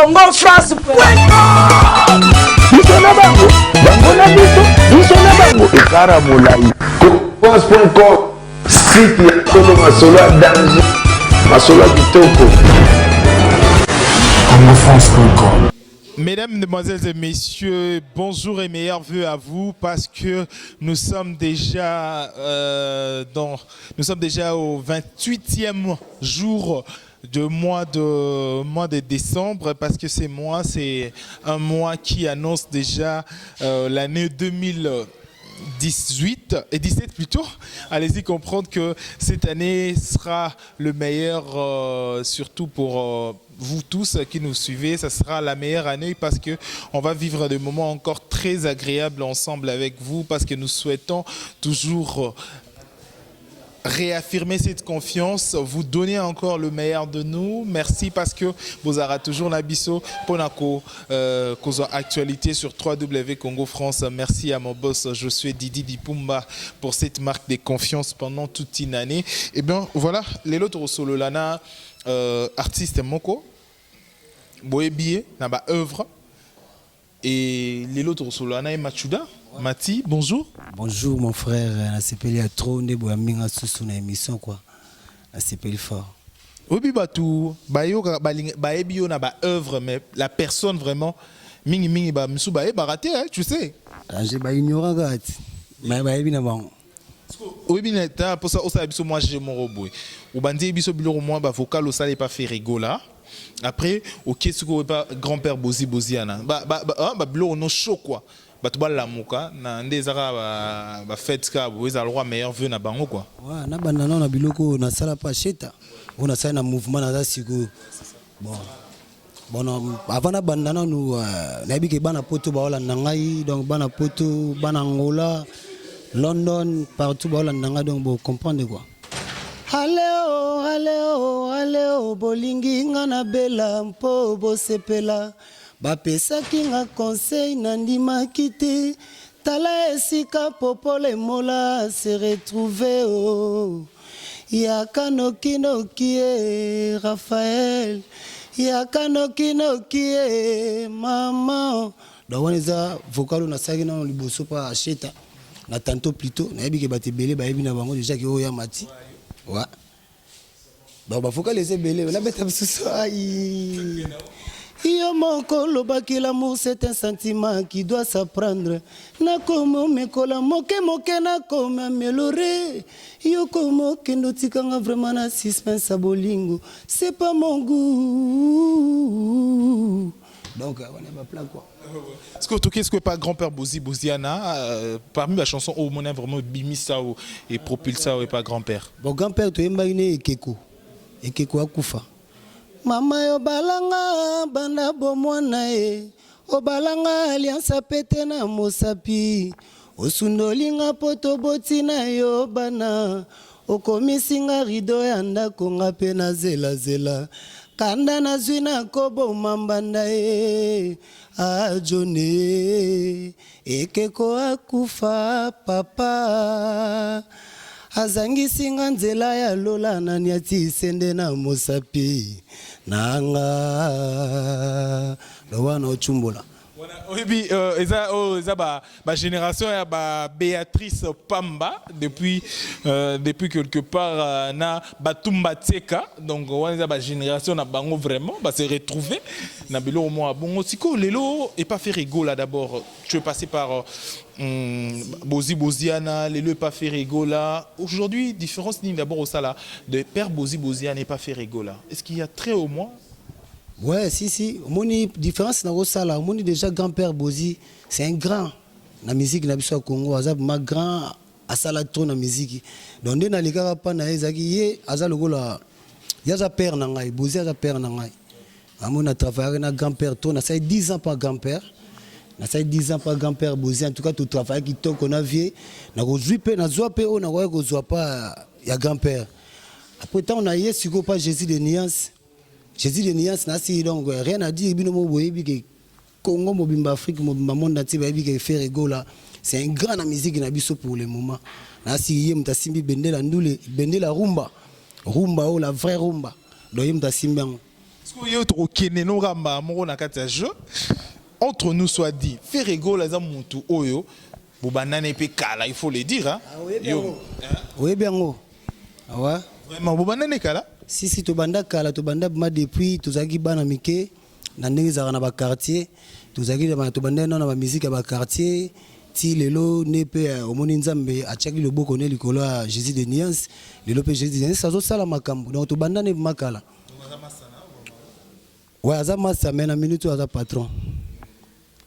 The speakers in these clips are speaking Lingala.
Congo France. Bango na biso na bango ekara molai. France.com site ya Tolo Masolo à danger. Masolo à Kitoko. CongoFrance.com. Mesdames, Mesdemoiselles et Messieurs, bonjour et meilleurs vœux à vous parce que nous sommes déjà au 28e jour de mois de décembre parce que c'est un mois qui annonce déjà l'année 2018 et 17 plutôt. Allez-y comprendre que cette année sera le meilleur surtout pour vous tous qui nous suivez. Ça sera la meilleure année parce que on va vivre des moments encore très agréables ensemble avec vous parce que nous souhaitons toujours réaffirmer cette confiance, vous donner encore le meilleur de nous. Merci parce que vous aurez toujours l'abisso pour la actualité sur www.Congo France. Merci à mon boss, je suis Didi Dipumba pour cette marque de confiance pendant toute une année. Et bien voilà, les autres solo lana artiste moko, boébié, n'a pas œuvre et les autres solo lana et Machuda. Mati, bonjour. Bonjour mon frère, on s'appelle à trop ne boa minga sous na émission quoi. On s'appelle fort. Obi batu bayo baebio na ba œuvre mais la personne vraiment mingi ba msu ba raté tu sais. J'ai ba ignorant gat. Mais ba ebi na bon. Obi na ta pour ça osa biso moi j'ai mon robot. Ou bandi biso bilo moi ba vocal ça n'est pas fait rigola. Après OK ce que pas grand-père Boziana. Ba bilo no show quoi. Batouba la mouka na ndezaka ba fête ka boza le roi meilleur vœu na bango quoi. Ouais, na bandana na biloko na sala pa cheta. On a ça na mouvement na siku. Bon avant na bandana nous na bi ke bana poto ba ola ngai donc bana poto bana Angola London partout ba ola nanga donc vous comprendre quoi. Allez bolingi ngana bela mpo bo sepela. Bapesa kinga conseil nandima kite tala esika popole mola se retrouver oh yakano kinokie Raphaël yakano kinokie maman dawaniza vocal na saki na liboso pa acheta na tantôt plutôt na yebi ke batebele ba yebi na bango déjà ke oya mati ouais donc ba vocal les belé la beta biso ai. Yo moko lobaki l'amour c'est un sentiment qui doit s'apprendre. Na komo mekola moke na komo améliorer. Yo komo kendo tikanga vraiment na suspense à bolingo. C'est pas mon goût. Donc on est pas plat quoi. Est-ce que pas grand-père Boziana parmi la chanson au mon vraiment bimisa et propulsa et pas grand-père. Bon grand-père tu imaginer Ekeko akufa. Mama yo balanga banda bomwana e obalanga alliance pete na mosapi osundolinga poto botina yo bana okomisinga rido ya ndako nga pe na zela kanda na zwina kobo mambanda e ajone Ekeko akufa papa azangisinga nzela ya lola nani ati sende na mosapi nanga lowana ochumbola. Oui, ma génération est Béatrice Pamba depuis quelque part na Batumba Tseka donc ma génération na bango vraiment se retrouver na bilo au moins bon siko lelo et pas fait rigolo là d'abord tu es passé par Boziana lelo est pas fait rigolo là aujourd'hui différence ni d'abord au sala de père Boziana n'est pas fait rigolo là est-ce qu'il y a très au moins. Ouais, si. Mon différence dans ça là, mon déjà grand-père Bozi, c'est un grand la musique na biso Congo, azab ma grand asala trop na musique. Donc na likara pa na ezaki ye azalogola yaza père na ngai, Bozi aza père na ngai. Amon a travaillé na grand-père trop, na ça 10 ans par grand-père. Na ça 10 ans par grand-père Bozi en tout cas tout travail qui to qu'on a vie, na ko zuipe na zoape o na ko zoa pas ya grand-père. Après temps on a hier sur pas Jésus de Niance. Jésus de Nias nasi donc rien à dire bino mo boyebi ke Congo mobimba Afrique mobimba monde entier bayebi ke faire rigola c'est un grand na musique na biso pour le moment nasi yé mtasimbi bendela ndule bendela rumba o la vraie rumba do yé mtasimbi Entre nous soit dit, Ferrego la zamuntu oyo, bobanane pe kala, il faut le dire hein. Oui bien oh. Ah ouais. Vraiment bobanane kala? Si to banda kala to banda ma depuis to zaki bana mike na ndenge za na ba quartier, to zaki to banda na ba musique ba quartier, ti lelo ne pe omoni nzambe achaki le boko ne likolo a Jésus de Niance, lelo pe Jésus de Niance ça zo sala makambo. Donc to banda ne makala. Ouais, ça m'a ça mène à minute à patron.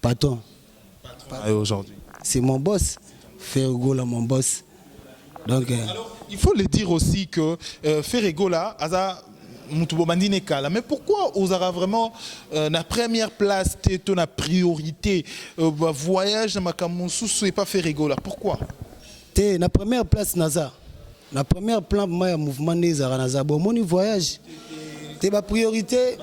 Patron. Aujourd'hui. C'est mon boss. Ferrego là mon boss. Donc alors, il faut le dire aussi que Ferrego là aza mutubomandine kala, mais pourquoi osera vraiment la première place t'es na priorité voyage na makamusu c'est pas Ferrego là, pourquoi? T'es na première place naza. Na première plan moi mouvement nezara naza bon mon voyage. C'est ma priorité.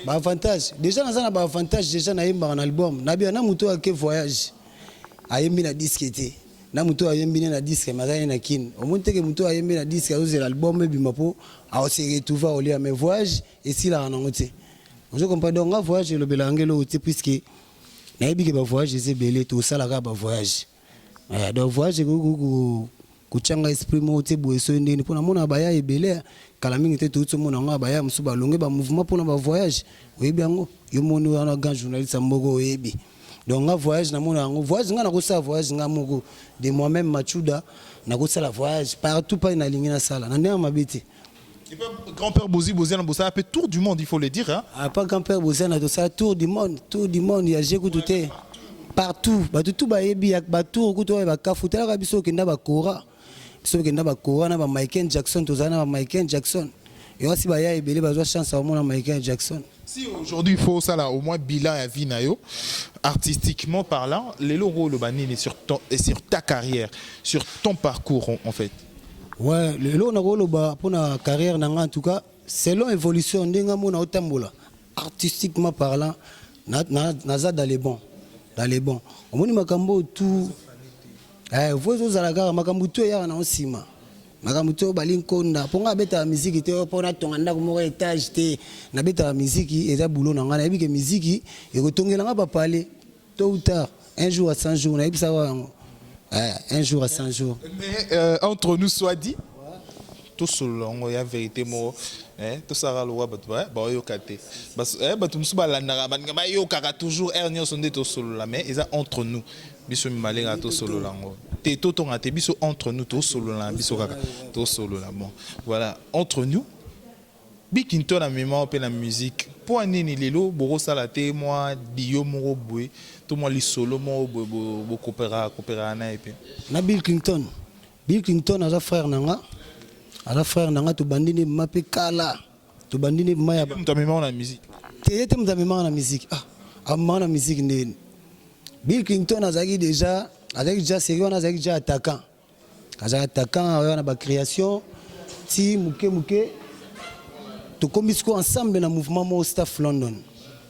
Avantage. Déjà, nous avons un avantage déjà dans un album. Nous avons un voyage. Nous avons un disque. Nous avons un disque. Nous avons un disque. Nous avons un disque. Nous avons un album. Nous avons un voyage. Et si là, on a je comprends donc un voyage. Le belangelo puisque nous avons un voyage. C'est belé. Tout ça, là, un voyage. Donc, voyage, kuchanga esprit mo te boeso ndeni pona mona baya ebele kala mingi te tout mona nga baya musuba longe ba mouvement pona ba voyage oyebi yango yo moni wana grand journaliste moko oyebi donc nga voyage na mona ngo voyage nga na ko sa voyage nga moko de moi-même Machuda na ko sa la voyage partout pas na lingi na sala na ndema mabiti grand-père Bozi na bossa a fait tour du monde il faut le dire hein ah pas grand-père Bozi na to ça tour du monde il y a j'ai tout partout ba tout ba yebi ya ba tour ko to ba kafutela ka biso kenda ba kora biso kenda ba kora na ba Michael Jackson to zana ba Michael Jackson et aussi ba ya ebele ba zo chance au monde Michael Jackson. Si aujourd'hui il faut ça là au moins bilan à vie na yo artistiquement parlant les logos le banini sur ta carrière sur ton parcours en fait. Ouais le lo na ko ba pour na carrière na en tout cas selon évolution ndinga mo na otambola artistiquement parlant na za dans les bons. Dans les bons. Au moins makambo tout vous ozalaka makambo tout ya na osima. Makambo tout balinkonda ponga beta musique te pona tonganda ko mo étage te na beta musique eza boulot na ngana ebike musique e ko tongela nga ba parler tôt ou tard un jour à 100 jours na ebisa wa un jour à 100 jours. Mais entre nous soit dit tout selon ya vérité mo tout ça le wa ba yo kate parce ba tout musuba la na ba yo kaka toujours ernio sonde to solo la mais ils entre nous biso malenga to solo lango te to tonga te biso entre nous to solo la biso kaka to solo la bon voilà entre nous bikinto na mémoire pe la musique pour nini lelo boro sala te moi dio mo boy to moi li solo mo bo coopéra na epe na Bill Clinton a frère nanga ala frère nanga to bandini mape kala to bandini maya ba mémoire na musique te mémoire na musique na musique ndeni Bill Clinton azaki déjà sérieux on azaki déjà attaquant on ba création ti muke to komisko ensemble na mouvement mo staff London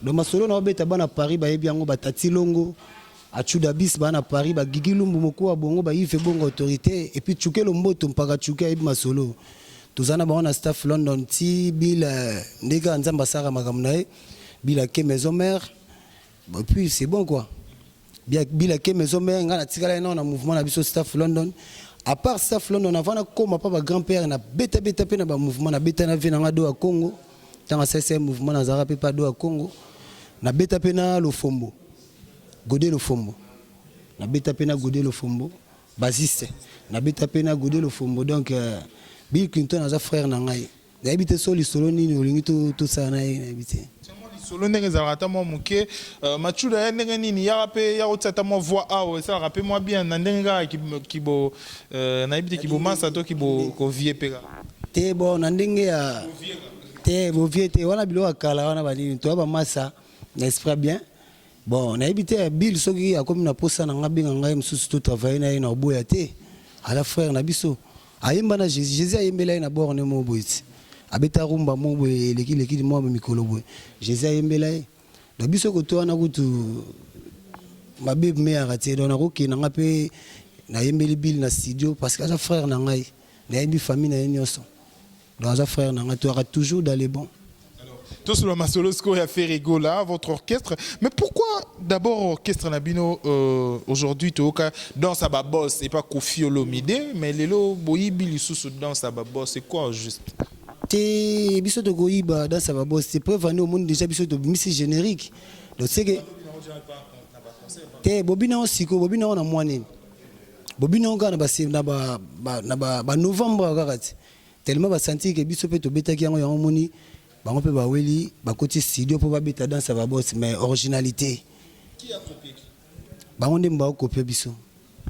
do masolo na obeta bana Paris ba yebi yango batati longo Achuda bis bana Paris ba gigilumbu moko wa bongo ba yife bongo autorité et puis chukelo mboto mpaka chuka yebi masolo tozana ba on staff London ti Bill ndeka nzamba sara makamnae Bill ke maison mère puis c'est bon quoi bien Bill ke maison mère ngana tikala na mouvement na biso staff London à part staff London avant na koma pa ba grand-père na beta pe na ba mouvement na beta na vie na do à Congo tanga c'est mouvement na zara pe pa do à Congo na beta pe na Lofombo Godé Lofombo na beta pe na Godé Lofombo basiste na beta pe na Godé Lofombo donc Bill Clinton a frère na ngai na habité soli solo nini olingi tout ça na habité solo ndenge zalata mo muke Machuda ndenge nini ya pe ya otata mo voix a ça rappelle moi bien na ndenge ga ki bo na habité ki bo masa to ki bo ko vie pega te bon na ndenge ya te bo vie te wana bilo akala wana bali to ba masa n'esprit bien bon na habité Bill soki a comme na posa na ngabinga ngai msusu to travailler na oboya te ala frère na biso ayemba na Jésus ayembela na borne mo boiti abeta rumba mo boye leki mo mikolo boye Jésus ayembela na biso ko to wana kutu mabe me arate donc na ko kina ngape na yembeli Bill na studio parce que sa frère na ngai na yembi famille na nyonso donc sa frère na ngai to toujours dans les bons. Tout sur le Masolosco et fait rigola, votre orchestre. Mais pourquoi d'abord orchestre Nabino aujourd'hui dans sa boss et pas Kofi Olomide, mais Lelo Boyibi Lisusu dans sa boss, c'est quoi juste? Te biso to goyiba dans sa boss, c'est preuve au monde déjà biso to misi générique. Donc c'est que te bobina osiko bobina on a moine. Bobina on ga na ba novembre kakati. Tellement ba sentir que biso pe to beta ki yango moni bango pe ba weli ba côté studio pour ba beta dans sa boss mais originalité. Qui a copié qui? Bango ndem ba copier biso.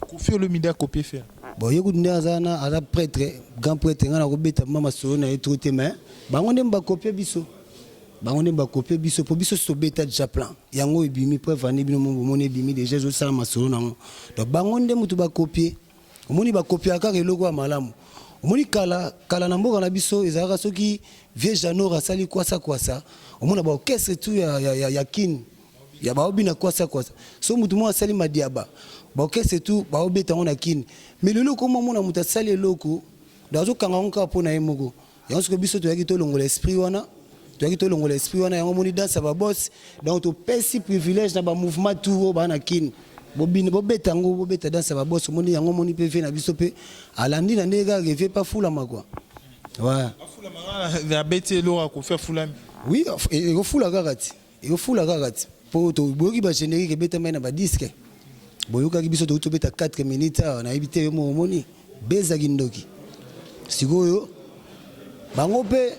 Kofi Olomide a copié faire. Bon yeko ndazana ala prêtre grand prêtre ngana ko beta mama solo na etrote mais bango ndem ba copier biso. Bango ndem ba copier biso pour biso so beta déjà plan. Yango ebimi preuve ani bino moni ebimi déjà zo sala masolo nango. Donc bango ndem tu ba copier. Omoni ba copier aka eloko ya malamu. Omoni kala na mboka na biso ezalaka soki vieux Janor asali kwasa omona ba orchestre tout ya kin ya ba obina kwasa so mutu mo asali madiaba ba orchestre tout ba obeta on na kin mais lelo ko mona mutu asali eloko dazo kanga onka pona yemoko yango soki biso to yaki to longola esprit wana yango moni dans sa ba boss donc to pesi privilège na ba mouvement tout ba na kin bobeta dans sa boss moni yango moni pe na biso pe alandi na ndega revient pas fulama quoi ouais fulama na beti lo ko faire fulami oui et au fula garati pour to boki ba générique beta na ba disque boyoka ki biso to beta 4 minutes na ebité mo moni beza gindoki sikoyo bango pe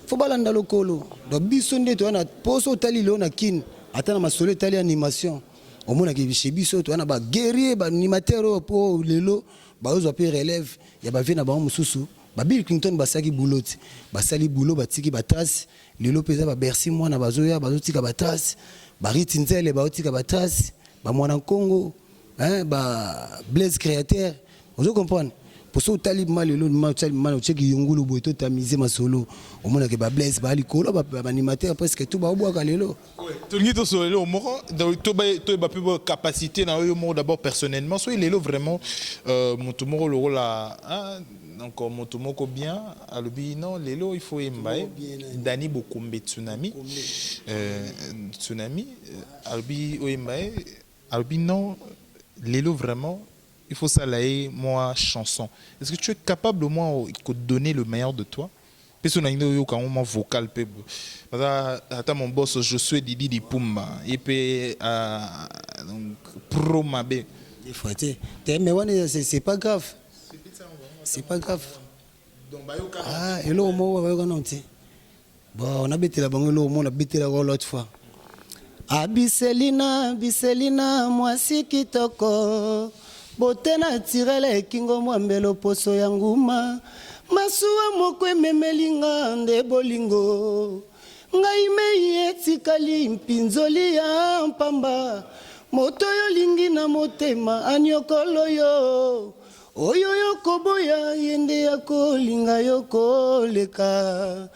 fo balanda lokolo do biso ndeto na poso tali lo na kin atana masolo tali animation omona ke chez biso to na ba guerrier ba animateur po lelo ba ozo pe relève ya ba vina ba mususu ba Bill Clinton basaki boulot basali boulot batiki ba trace lelo peza ba Bercy mwana bazoya bazotika ba trace ba Ritinzele ba otika ba trace ba mwana Congo ba Blaise Créateur vous comprenez pour ça tali mal lelo mal cheki yongulu boito tamiser masolo omona ke ba Blaise ba likolo ba animateur presque tout ba obwaka lelo Tony to so lelo moko to ba pe capacité na yo mo d'abord personnellement so lelo vraiment mutu moko lo la donc mutu moko bien alobi non lelo il faut embaye Dani Bokombe tsunami alobi o embaye alobi non lelo vraiment il faut ça là moi chanson. Est-ce que tu es capable au moins de donner le meilleur de toi? Parce que nous quand on vocal pe attends mon boss je suis Didi di Pumba et puis donc pro mabe il faut mais c'est pas grave. C'est pas grave. Donc bayoka et là au moins bayoka non ti. Bon on a bêté la bango là on a bêté la l'autre fois. Biselina moi si kitoko botena tirele kingo mwambelo poso ya nguma masuwa moko ememelinga nde bolingo ngai mei etikali mpinzoli ya mpamba moto yolingi na motema anyokolo yo oyo yokoboya yende ya kolinga yokoleka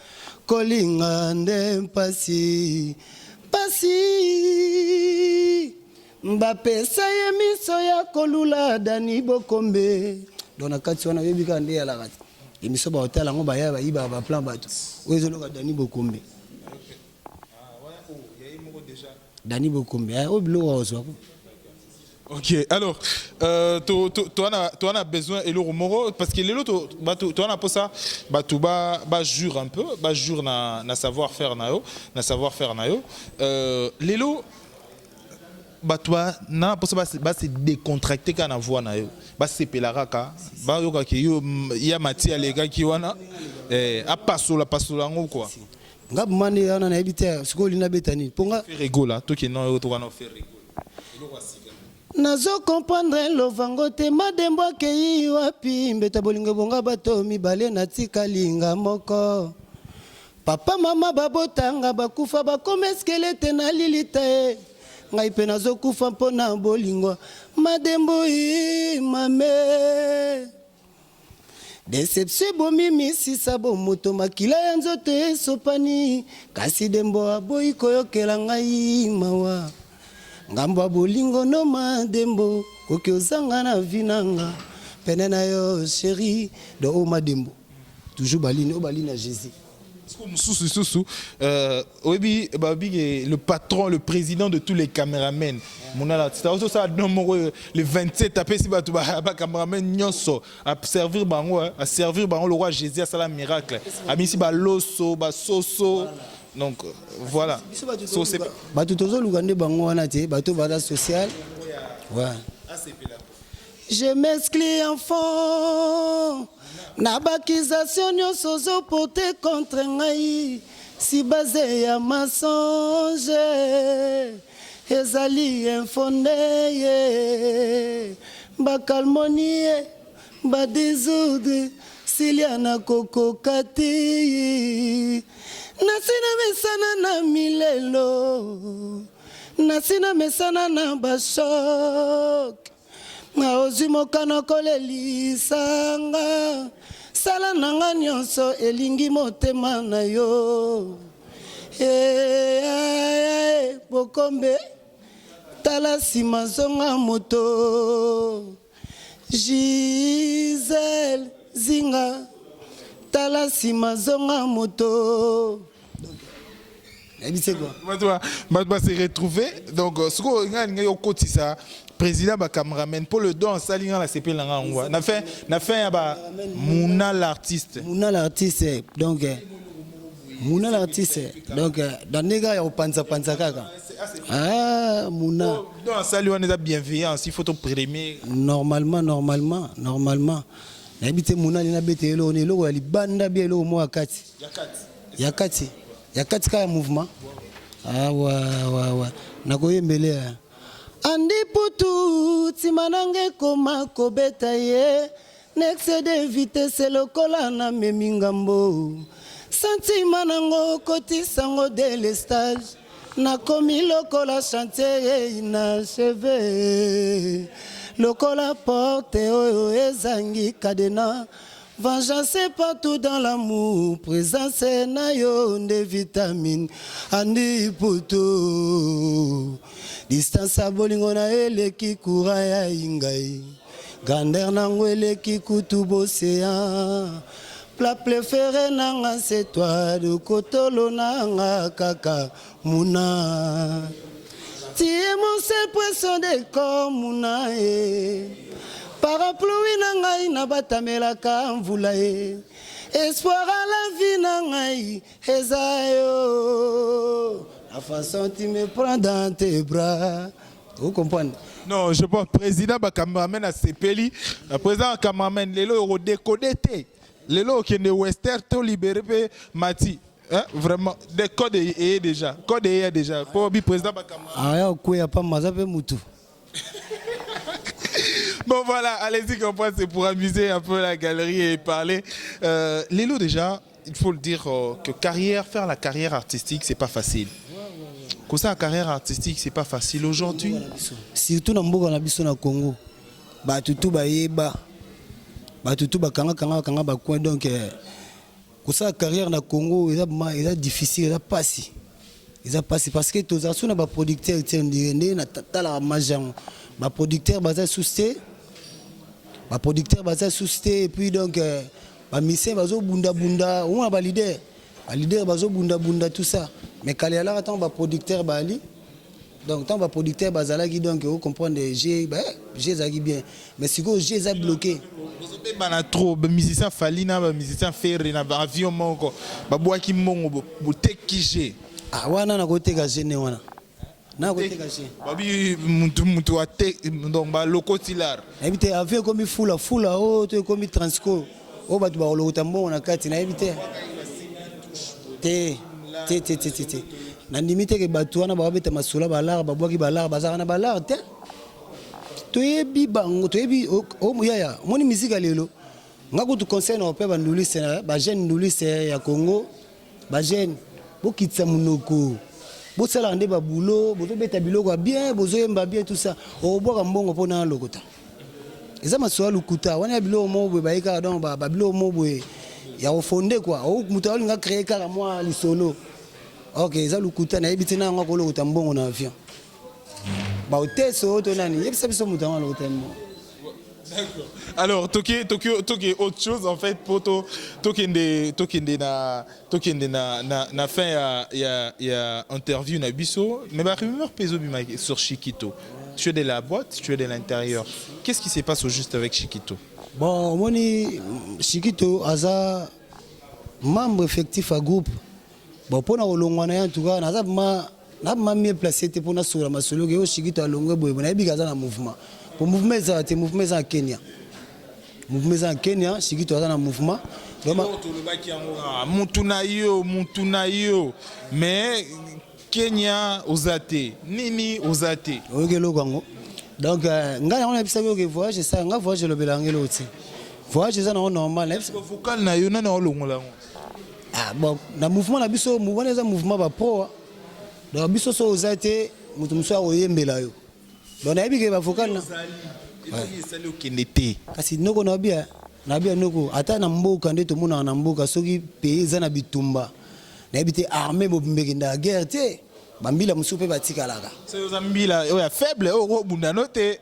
kolinga nde mpasi mbapesa ye miso ya kolula Dani Bokombe dona kati wana yebika nde ya lakati emiso ba hotel ngo baya ba iba ba plan bato ozo loka Dani Bokombe Dani Bokombe obilo ozo. Ok, alors, tu en as besoin et le remoro parce que les autres, tu en as pour ça, tu jure un peu, jure na savoir faire nayo, les lots, toi na pour ça c'est décontracté quand na voix nayo, c'est pelaraka, yoka ki yo ya mati ya lega ki wana, a pasola ngo quoi. Ngab mani yana na ebiter, skoli na betani, ponga. Rigola, toi qui non to wana faire rigola. Nazo comprendre lovango te madembo akei wapi mbeta bolingo bonga bato mibale na tikalinga moko papa mama babotanga bakufa bakoma eskelete na lilite ngai pe nazo kufa mpona bolingo madembo mame deception bomimisi sabo moto makila ya nzoto esopani kasi dembo aboyi koyokela ngai mawa ngamba bolingo no madembo koki ozanga na vinanga pene na yo chéri do o madembo toujours balini o balina Jésus Le patron, le président de tous les caméramens. Le 27 après si caméraman à servir le roi Jésus à la miracle. A mis loso, soso. Donc voilà. Je m'exclus enfant. N'abakisation nyonso zo porté contre ngai si basé ya mensonge ezali infondé bakalmonie badésordre siliana kokokati nasina mesana na milelo nasina mesana na bashok ngaozi mokano kolelisanga sala nanga nyonso elingi motema na yo bokombe tala nsima zonga moto Gisèle zinga tala nsima zonga moto. Maintenant, se retrouver. Donc, ce qu'on a au quotidien, président ba cameraman pour le don sali la CP langa ngwa. Na fait ba Mouna l'artiste. Mouna l'artiste donc Mouna l'artiste donc dans nega ya panza kaka. Ah Mouna. Don sali on est bienveillance, il faut te prémer. Normalement. Na bité Mouna lina bete elo ne lo ali banda bi elo mo akati. Yakati kaya mouvement. Ah wa nakoyembele andi putu timanange koma kobeta ye n'excéder vitesse lokola na memingambo sentiment nango kotisango délestage nakomi lokola chantier inachevé lokola porte oyo ezangi cadena. Vengeance partout dans l'amour, présence na yo de vitamine, andi poto. Distance a bolingo na eleki kura ya ingai, grandeur nango eleki kutu bocéan. Plat préféré nanga c'est toi, de kotolo nanga kaka Mouna. Tu es mon seul poisson de corps Mouna parapluie na ngai na batamelaka mvula ye espoir à la vie na ngai ezayo la façon tu me prends dans tes bras. Vous comprenez? Non, je pense président ba cameraman a sepeli président cameraman lelo euro décoder té lelo qui ne western to libéré mati. Hein? Vraiment des codes est déjà pour bi président ba cameraman. Ah ya okuya pa mazape mutu. Bon voilà, allez-y comprendre, c'est pour amuser un peu la galerie et parler. Lélo déjà, il faut le dire que faire la carrière artistique, c'est pas facile. Comme ça, la carrière artistique, c'est pas facile aujourd'hui. Surtout dans le biso na Congo, batutu ba yeba, batutu ba kanga ba coin donc comme ça la carrière na Congo, il est difficile, il est pas si. Parce que tous les ba producteurs tiennent na tala majan, ba producteur basé sous et puis donc ba mission bazo bunda on a leader bazo bunda tout ça mais quand là attend ba producteur bali donc tant ba producteur bazala qui donc vous comprenez j'ai zagi bien mais si go j'ai bloqué bana trop ba musicien falina ba musicien ferry na ba avion moko ba boaki mongo bo tekije ah wana na côté ga gene wana na côté ga gene babi mutu ate donc ba lokotilar éviter avion comme fula oh to comme transco oh ba tu ba lokota mbongo na kati na éviter te na limite ke batu wana ba beta masula balar ba boaki balar bazaka na balar te toyebi bango toyebi o muyaya moni musique lelo ngako tu conseil na pe ba ndulise ba jeune ndulise ya Congo ba jeune bokitsa munoko bosala nde ba boulot bozo beta biloko bien bozo yemba bien tout ça o boka mbongo pona lokota eza maswa lukuta wana biloko mo boye baika donc ba biloko mo boye ya ofondé quoi o muto alinga créer kala moi lisolo OK eza lukuta na yebiti na ngako lokota mbongo na avion ba oteso to nani yebisa biso muto ngalo lokota mbongo D'accord. Alors, Tokyo, autre chose en fait pour na fin il y a interview na biso, mais bah rumeur peso sur Chiquito. Tu es de la boîte, tu es de l'intérieur. Qu'est-ce qui se passe au juste avec Chiquito? Bon, moni Chiquito aza membre effectif à groupe. Bon, pour na olongwana en tout cas, na mieux placé pour na sur la masolo que Chiquito a longue boy, na bigaza na mouvement. Pour mouvement ça te mouvement en Kenya. Mouvement en Kenya, Chiquito aza na mouvement. Mutunayo, mais Kenya osate, nini osate. Ogelo gango. Donc nga on a bisa que voyage ça, nga voyage le belangelo aussi. Voyage ça na normal. Le vocal na yo na olongola. Ah bon, na mouvement na biso, mouvement ba pro. Donc biso so osate, mutu muso oyembela yo. Donc na bi ke ba vocal na. Sali okendete. Kasi noko na bia noko ata na mboka nde to mona na mboka soki pays za na bitumba. Na ebite armée bombeki nda guerre te. Bambila musupe batikalaka. C'est zambila oya faible o bunda note.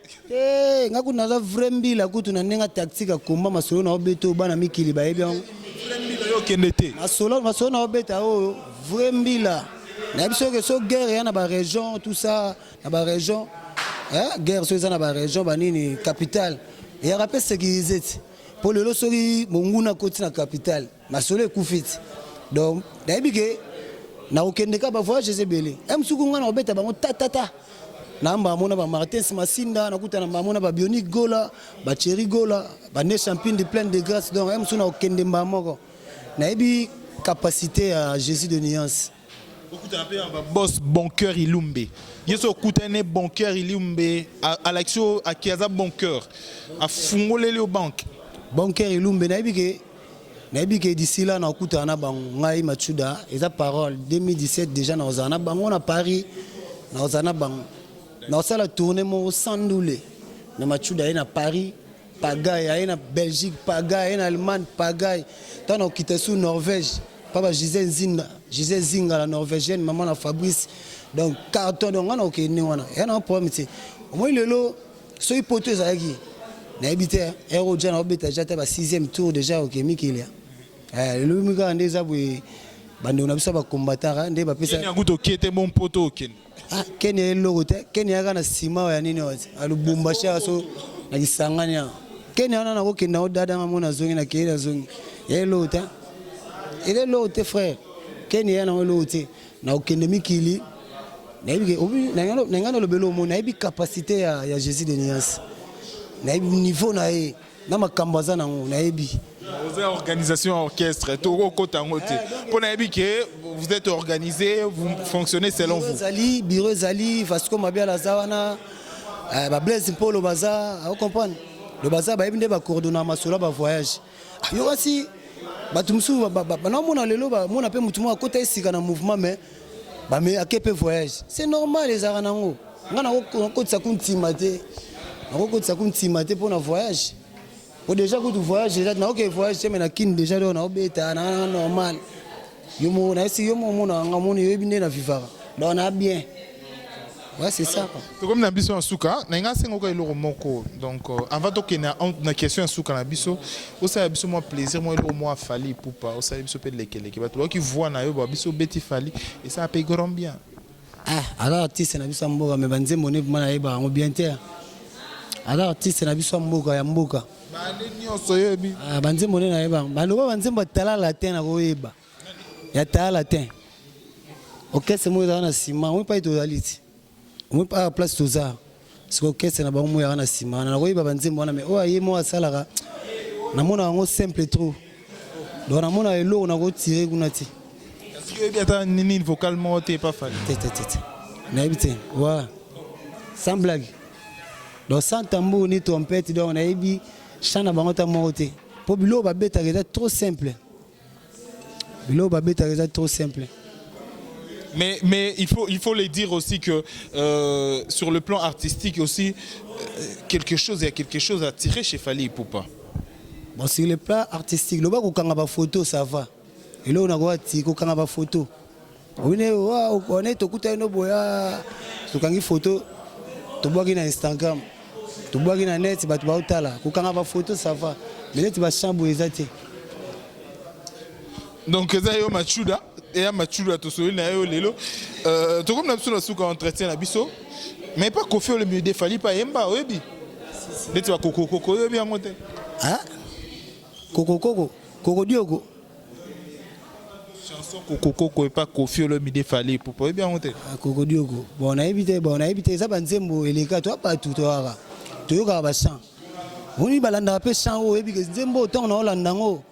Ngaku na za vrai mbila kutu na nenga tactique komba masolo na obeto bana mikili ba ebia. Mbila yo kendete. Masolo na obeta o vrai mbila. Na biso ke so guerre na ba région tout ça na ba région. Guerre so na ba région banini capitale. Et ya rappelle ce qu'ils étaient. Pour le losori monguna koti na capitale. Masolo ekufiti. Donc na ebike na okendeka ba voyage ezebele emsuku ngana obeta bango tatata namba mona ba Martins Masinda nakuta na mona ba Bionic Gola ba Thierry Gola ba ne champion de plein de grâce donc emsu na okende mba moko na ebi capacité à Jésus de nuance okuta na pe ba boss bon cœur Ilumbe yeso okuta ne bon cœur Ilumbe à l'action à Kiaza bon cœur a fungolele au banque bon cœur Ilumbe na ebi ke d'ici là, on a écouté Ngai Machuda, et sa parole, 2017 déjà, on a Paris, on a la tournée au Sandoulé, on a Paris, Pagaille, on a Belgique, Pagaille, on a Allemagne, Pagaille, on a quitté sous Norvège, Papa Gisèle Zinga, la Norvégienne, maman la Fabrice, donc carton, on a ok, on a un problème, au moins le lot, ce hypothèse avec qui, on a habité, Héros Jan, on a habité, j'étais à 6e tour déjà, ok, Mikilia. Le miga ndeza bwe bande on a bisa ba combattant nde ba pesa Kenya nguto kete mon poto ken Kenya logote Kenya kana sima ya nini wazi alubumbasha so na kisanganya Kenya na ko kenda odada mona zongi na kenda zongi ya logote ile logote frère Kenya na logote na okende mikili na ibi na ngano lobelo mo na ibi capacité ya Jésus de nuance na ibi niveau na e na makambaza na ngo na ibi. Vous êtes organisation orchestre, tout au côté en côté. Pour n'habiter, vous êtes organisé, vous fonctionnez selon vous. Bureau Zali, Vasco Mabia Lazawana, Blaise Polo Baza, vous comprenez? Le Baza, il y a un coordonnement sur le voyage. Il y a aussi, on a peu de à côté ici dans mouvement, mais à quel voyage? C'est normal les Aranango. On a un côté ça compte timate, on a un côté ça compte timate pour un voyage. Déjà que tu voyages, déjà na ok voyage mais na kin déjà on a obeta na normal. Yomo na si yomo na ngamoni yebine na vivara. Donc on a bien. Ouais, c'est ça quoi. C'est comme na biso en souka, na nga sengo ko eloko moko. Donc avant to ke na question en souka na biso, o sa biso moi plaisir moi eloko moi fali poupa, o sa biso pe lekeleke. Ba to ki voit na yo ba biso beti fali et ça paye grand bien. Ah, alors artiste na biso mboka mais banze moné mana yeba ngo bien terre. Alors artiste na biso mboka ya mboka. Banze mone na yeba baloba banze batala latin na koyeba ya tala latin orchestre mo na sima on pas totalite on pas place toza ce orchestre na bango mo ya na sima na koyeba banze mona mais o aye mo asalaka na mona ngo simple trop donc na mona elo na ko tirer kuna ti parce que bien nini vocalement t'es pas fan tete na ebite wa sans blague donc sans tambour ni trompette donc na ebi chana bangota moté pour bilo ba beta trop simple bilo ba beta trop simple mais il faut le dire aussi que sur le plan artistique aussi il y a quelque chose à tirer chez Fally Ipupa. Bon sur le plan artistique le ba ko kanga ba photo ça va et là on a quoi ti ko kanga ba photo on est to kuta no boya to kangi photo to boki na Instagram tobwaki na net bato baotala kokanga bafoto ça va mais neti bachambre eza te. Donc eza yo machuda et machuda to soli na yo lelo to comme na biso na suka entretien na biso mais pas Koffi Olomide fali pas yemba oyebi neti ba kokoko oyebi yango te ah koko dioko chanson kokoko et pas Koffi Olomide fali pour oyebi yango te koko dioko bon na ebite eza banzembo eleka to apa tout toaka toyoka ba chant oni balanda pe chant oyebi ke nzembo to na olanda ngo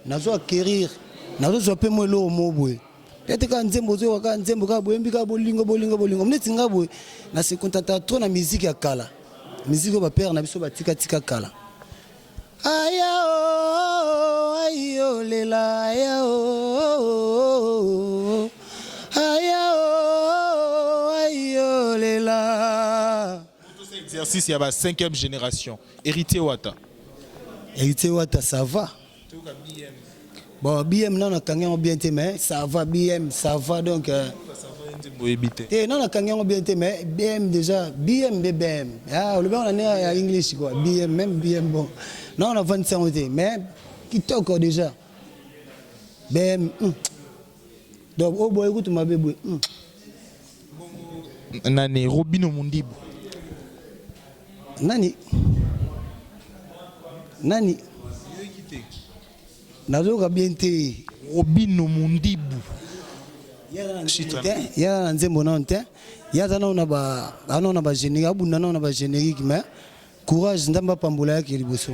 nazo acquérir nazo zope mo lo mo boy peut-être ka nzembo zo ka nzembo ka boyembi ka bolingo mneti nga boy na se contenta trop na musique ya kala musique ba père na biso ba tika kala aya o ayo lela aya o ayo lela exercice ya ba 5e génération héritier wata ça va bon BM non on bien mais ça va BM ça va donc non on bien mais BM déjà BM ah le on est en English quoi BM même BM bon non on a 25 ans mais qui toque déjà BM donc oh boy écoute ma bébé nani Robino Mundibu nani nazoka bien te Robino Mundibu ya na nzembo na nte ya za na ba anona ba générique abunda na ba générique mais courage ndamba pambola yake liboso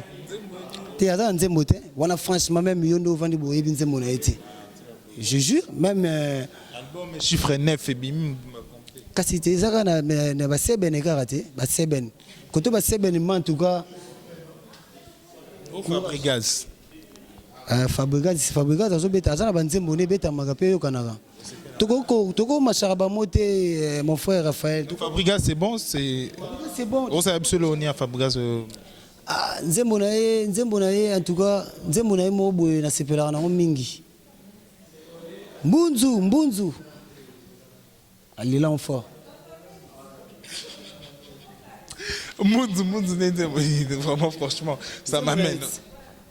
te ya za nzembo te wana franchement même yondo vandi boyebi nzembo na ete je jure même album chiffre 9 et bim kasi te zaka na ba sebene karate ba sebene koto ba sebene en tout cas Fabregas azobeta aza na banzembo ne beta magape yo kanaka toko machara moté mon frère Raphaël Fabregas c'est bon on sait absolument ni à Fabregas nzembo na ye en tout cas nzembo na ye mo boye na sepelaka nango mingi mbunzu alila en fort mbunzu vraiment franchement ça m'amène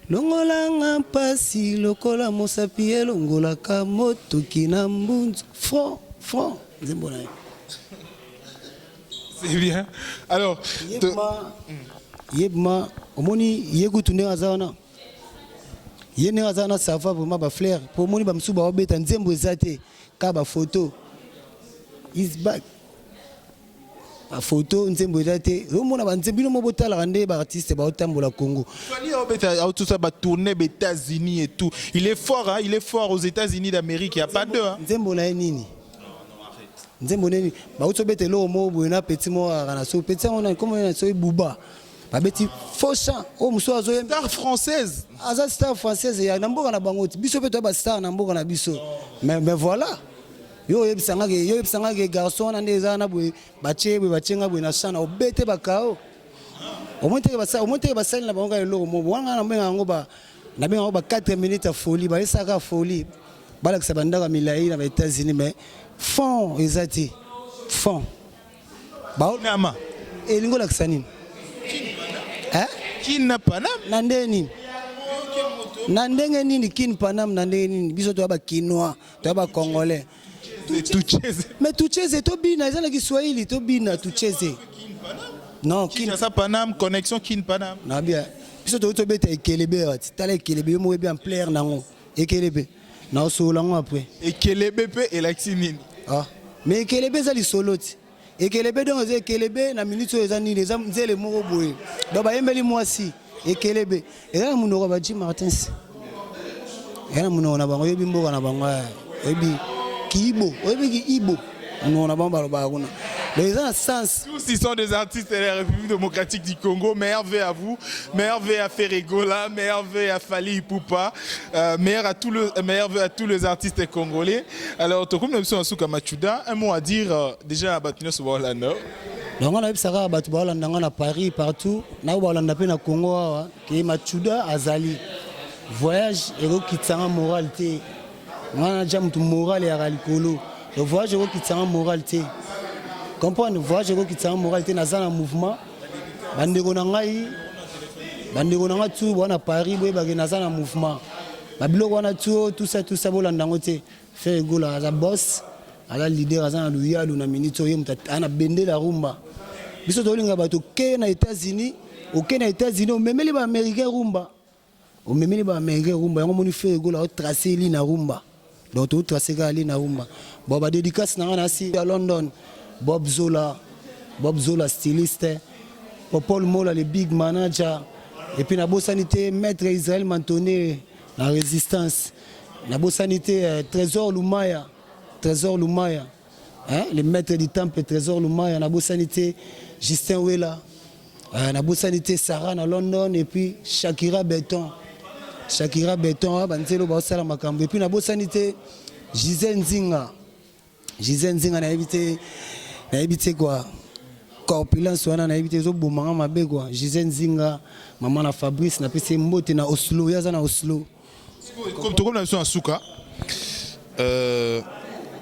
longolanga mpasi lokola mosapi elongolaka motoki na mbunzu front nzembo na ye c'est bien alors yebma omoni yekutu ndenge aza wana ye ndenge aza wana sava vraiment baflaire po omoni bamosusu baobeta nzembo eza te ka bafoto is back photo nzembo eza te omona banzembino mo botalaka nde baartiste baotambola Congo fali obeta tout ça ba tourner aux États-Unis et tout il est fort aux États-Unis d'Amérique il y a pas deux nzembo na nini nzembo nini bautso beta lo mo boyena petit mo kana so petit on comme na so buba babeti faux chant o muso azo star française aza star française ya namboka na bango biso pe to ba star namboka na biso mais voilà yo yebisanga ke garçon na ndeza na boy bachenga boy na chana obete bakao omonte basali na bango eloko mo wanga na benga ngo ba na benga ngo ba 4 minutes ya folie ba esaka folie balakisa bandaka milai na ba États-Unis mais fond ezati fond ba nama elingo lakisa nini Kin Panam na ndeni na ndenge nini Kin Panam na ndenge nini biso to ba kinois to ba congolais mais tucheze to bina ezana Kiswahili to bina tucheze non Kin Panam connexion Kin Panam na bien biso to beta ekelebe ati tala ekelebe mo bien plaire nango ekelebe na solo ngo après ekelebe pe elaxinini mais ekelebe za li soloti ekelebe donc ze ekelebe na minute eza nini eza nzele moko boye donc ba yembeli mwasi ekelebe eza munoko ba Jim Martins eza munoko na bango yebi mboka na bango yebi Kibo, Ibo, on a bon les sens. Tous ils sont des artistes de la République démocratique du Congo. Meilleur vœu à vous, meilleur vœu à Ferregola, meilleur vœu à Fali Ipupa, meilleur vœu à tous les artistes congolais. Alors, comme nous sommes à Machuda, un mot à dire déjà à Batino Sobolano. Donc on a vu ça à Batoubalanda, à Paris, partout. Nous avons vu na Congo, qui est Machuda Azali. Voyage et qui tient moralité. On a déjà tout moral et à l'icolo. Le voyage qui tient en moralité. Comprendre le voyage qui tient en moralité dans un mouvement. bandeko na ngai tu wana Paris boye bagena za na mouvement babiloko wana tout ça bolanda ngo te faire gola aza boss ala leader aza na luyalu na minute oyo mutata ana bendela rumba biso tolinga bato ke na États-Unis omemeli ba américain rumba yango moni faire gola o tracer li na rumba donc to tracer ka li na rumba bon ba dédicace na ngana si à London Bob Zola styliste Paul Mola le big manager et puis na sanité maître Israël Mantoné la résistance na sanité Trésor Lumaya hein le maître du temple Trésor Lumaya na sanité Justin Wela na sanité Sarah na London et puis Shakira Béton banzelo ba sala makambo et puis na sanité Gisèle Nzinga na éviter quoi corpulence wana na éviter zo bomanga mabe quoi Gisèle Nzinga maman na Fabrice na pese mbote na Oslo yaza na Oslo comme tout comme la mission à Souka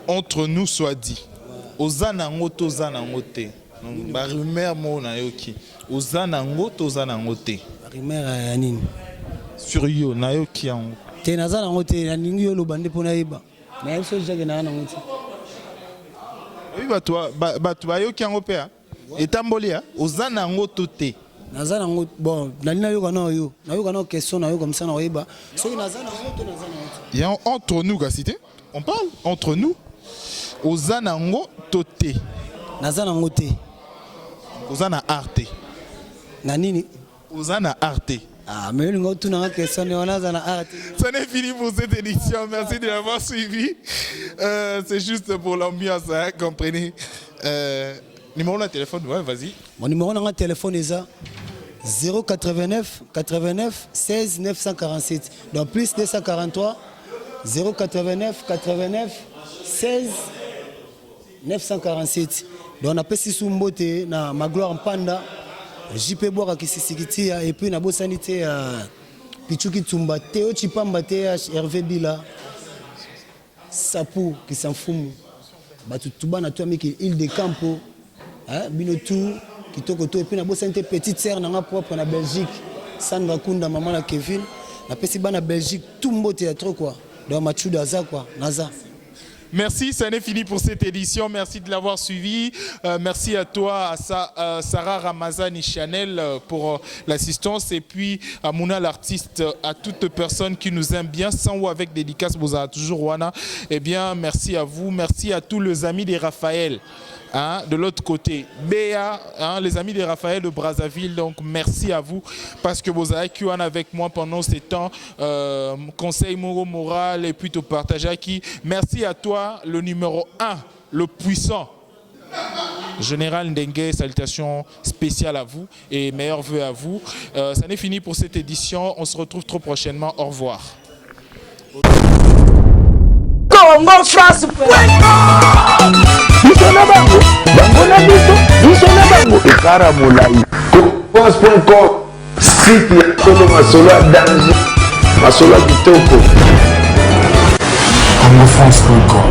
entre nous soit dit ozana ngoto zana ngote ba rumeur mo na yoki ozana ngoto zana ngote rumeur ya nini sur yo na yoki yango te nazana ngote na ningi yo lo bande pona yeba na yeso jage na ngote oui bato bayoki yango mpe etamboli ozana ngoto te nazana ngoto bon nalina yoka na yo nayoka na question na yo comme ça na yeba soki nazana ngoto il y a entre nous gasité on parle entre nous ozana ngoto te nazana ngote ozana arte na nini ozana arte. Ah, mais le goût n'a que ça n'est pas art. Ça n'est fini pour cette édition. Merci de l'avoir suivi. C'est juste pour l'ambiance, hein, comprenez. Numéro de téléphone, ouais, vas-y. Mon numéro de téléphone est 089 89 16 947. Donc plus 243 089 89 16 947. Donc on a passé sous mbote na Magloire Mpanda. JP Bois qui s'est et puis na sanité Pichuki Tumba Théo Chipamba TH Hervé Bila Sapou qui s'en fout batu tuba na toi mec île de Campo hein binotou qui tokoto et puis na sanité petite sœur na propre na Belgique Sandra Kunda maman na Kevin na pesi bana Belgique tout mbote ya trop quoi donc machuda za quoi naza. Merci, ça n'est fini pour cette édition. Merci de l'avoir suivi. Merci à toi, à Sarah Ramazani Chanel pour l'assistance. Et puis à Mouna l'artiste, à toute personne qui nous aime bien, sans ou avec dédicace, vous avez toujours Wana. Eh bien, merci à vous. Merci à tous les amis des Raphaël. Hein, de l'autre côté, Béa, hein, les amis de Raphaël de Brazzaville, donc merci à vous parce que vous avez été avec moi pendant ces temps, conseil moral et puis tout partager qui. Merci à toi, le numéro 1, le puissant. Général Ndengue, salutations spéciales à vous et meilleurs vœux à vous. Ça n'est fini pour cette édition, on se retrouve trop prochainement, au revoir. Congo France Bisona bango na bisona bango ekara molai France.com site ya tolo masolo ya danger masolo ya kitoko CongoFrance.com